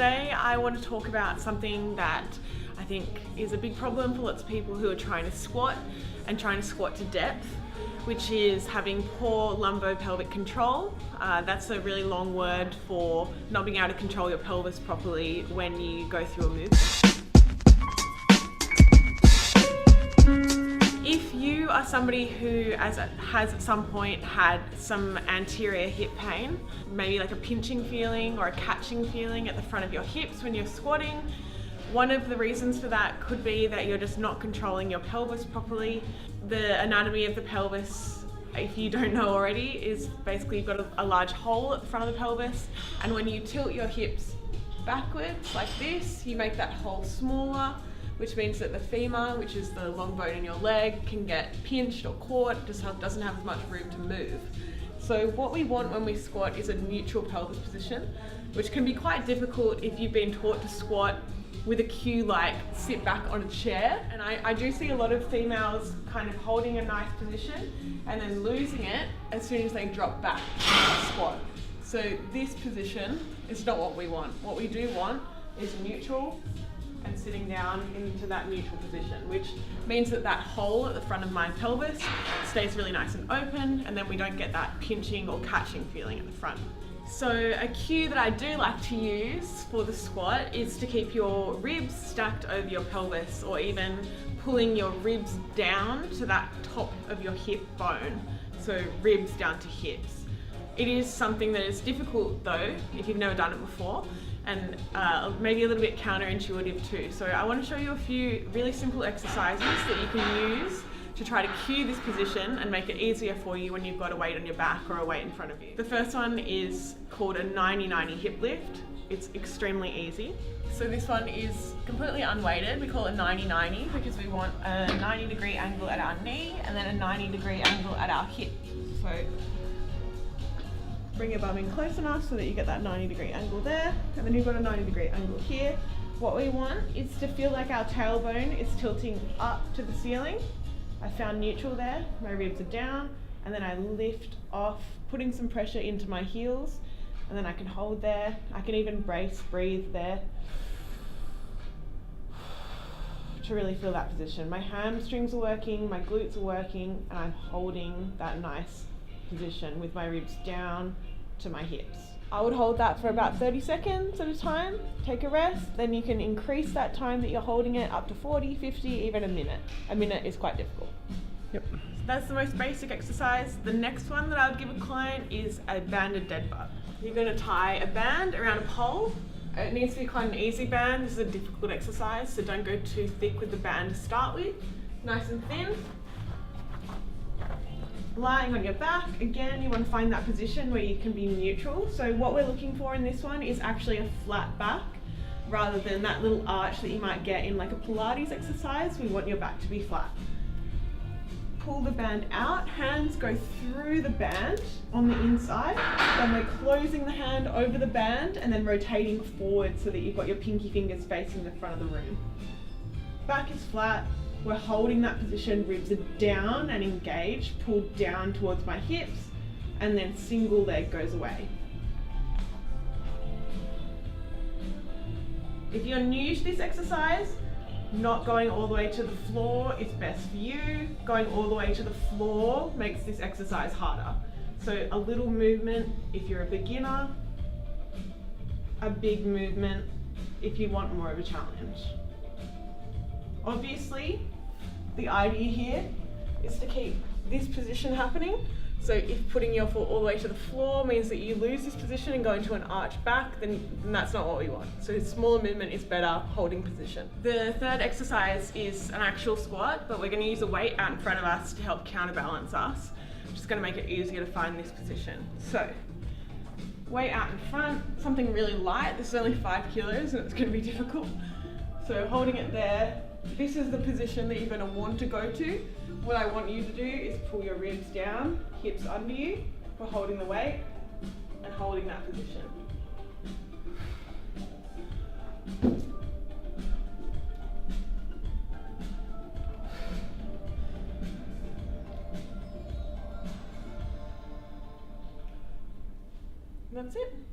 today I want to talk about something that I think is a big problem for lots of people who are trying to squat and trying to squat to depth, which is having poor lumbo-pelvic control. That's a really long word for not being able to control your pelvis properly when you go through a movement. If you are somebody who has at some point had some anterior hip pain, maybe like a pinching feeling or a catching feeling at the front of your hips when you're squatting, one of the reasons for that could be that you're just not controlling your pelvis properly. The anatomy of the pelvis, if you don't know already, is basically you've got a large hole at the front of the pelvis, and when you tilt your hips backwards like this, you make that hole smaller, which means that the femur, which is the long bone in your leg, can get pinched or caught, just doesn't have as much room to move. So what we want when we squat is a neutral pelvis position, which can be quite difficult if you've been taught to squat with a cue like sit back on a chair. And I do see a lot of females kind of holding a nice position and then losing it as soon as they drop back to squat. So this position is not what we want. What we do want is neutral and sitting down into that neutral position, which means that that hole at the front of my pelvis stays really nice and open, and then we don't get that pinching or catching feeling at the front. So a cue that I do like to use for the squat is to keep your ribs stacked over your pelvis, or even pulling your ribs down to that top of your hip bone. So ribs down to hips. It is something that is difficult though, if you've never done it before, and maybe a little bit counterintuitive too. So I want to show you a few really simple exercises that you can use to try to cue this position and make it easier for you when you've got a weight on your back or a weight in front of you. The first one is called a 90-90 hip lift. It's extremely easy. So this one is completely unweighted. We call it 90-90 because we want a 90-degree angle at our knee and then a 90-degree angle at our hip. So bring your bum in close enough so that you get that 90-degree angle there, and then you've got a 90-degree angle here. What we want is to feel like our tailbone is tilting up to the ceiling. I found neutral there, my ribs are down, and then I lift off, putting some pressure into my heels, and then I can hold there. I can even brace, breathe there to really feel that position. My hamstrings are working, my glutes are working, and I'm holding that nice position with my ribs down to my hips. I would hold that for about 30 seconds at a time, take a rest, then you can increase that time that you're holding it up to 40, 50, even a minute. A minute is quite difficult. Yep. So that's the most basic exercise. The next one that I would give a client is a banded dead bug. You're going to tie a band around a pole. It needs to be quite an easy band. This is a difficult exercise, so don't go too thick with the band to start with. Nice and thin. Lying on your back, again, you want to find that position where you can be neutral. So what we're looking for in this one is actually a flat back rather than that little arch that you might get in like a Pilates exercise. We want your back to be flat. Pull the band out, hands go through the band on the inside, then we're closing the hand over the band and then rotating forward so that you've got your pinky fingers facing the front of the room. Back is flat. We're holding that position, ribs are down and engaged, pulled down towards my hips, and then single leg goes away. If you're new to this exercise, not going all the way to the floor is best for you. Going all the way to the floor makes this exercise harder. So a little movement if you're a beginner, a big movement if you want more of a challenge. Obviously, the idea here is to keep this position happening. So if putting your foot all the way to the floor means that you lose this position and go into an arch back, then that's not what we want. So a smaller movement is better holding position. The third exercise is an actual squat, but we're going to use a weight out in front of us to help counterbalance us, which is going to make it easier to find this position. So weight out in front, something really light. This is only 5 kilos and it's going to be difficult. So holding it there, this is the position that you're going to want to go to. What I want you to do is pull your ribs down, hips under you for holding the weight and holding that position. And that's it.